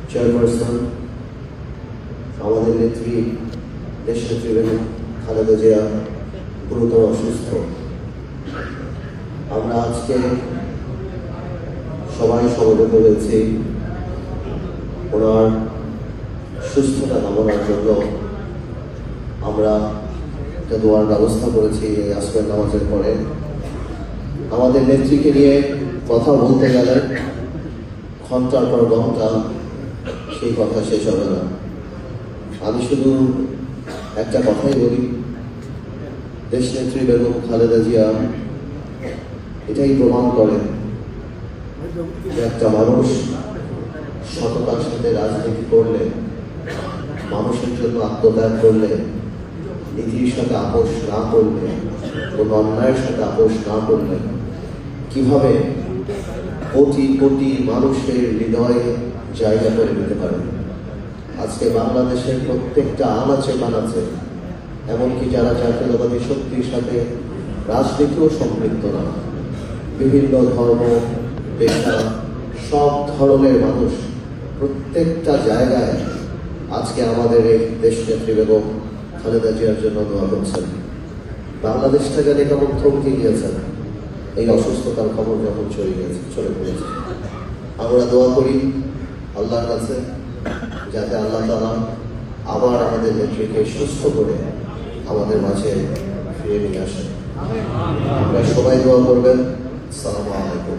Chairperson আমাদের নেত্রী দেশনেত্রী বেগম খালেদা জিয়া গুরুতর অসুস্থ। আমরা আজকে সবাই সমবেত হয়েছি ওনার সুস্থতা কামনার জন্য। আমরা একটা দোয়ার ব্যবস্থা করেছি এই আসরের নামাজের পরে। আমাদের নেত্রীকে নিয়ে কথা বলতে গেলে ঘন্টার পর ঘন্টা সেই কথা শেষ হবে না। আমি শুধু একটা কথাই বলি, দেশনেত্রী বেগম খালেদা জিয়া এটাই প্রমাণ করে যে একটা মানুষ সততার সাথে রাজনীতি করলে, মানুষের জন্য আত্মত্যাগ করলে, নীতির সাথে আপোষ না করলে, কোনো অন্যায়ের সাথে আপোষ না করলে কিভাবে কোটি কোটি মানুষের হৃদয়ে জায়গা করে নিতে পারে। আজকে বাংলাদেশের প্রত্যেকটা আনাচে কানাচে, এমনকি যারা জাতীয়তাবাদী শক্তির সাথে রাজনীতিও সম্পৃক্ত না, বিভিন্ন ধর্ম, পেশা, সব ধরনের মানুষ প্রত্যেকটা জায়গায় আজকে আমাদের এই দেশনেত্রী বেগম খালেদা জিয়ার জন্য দোয়া করছেন। বাংলাদেশটা যেন কেমন থমকে গিয়েছেন এই অসুস্থতার খবর যখন চলে পড়েছে। আমরা দোয়া করি আল্লাহর কাছে যাতে আল্লাহ তাআলা আবার আমাদের নেত্রীকে সুস্থ করে আমাদের মাঝে ফিরে নিয়ে আসেন। আমরা সবাই দোয়া করবেন। আসসালামু আলাইকুম।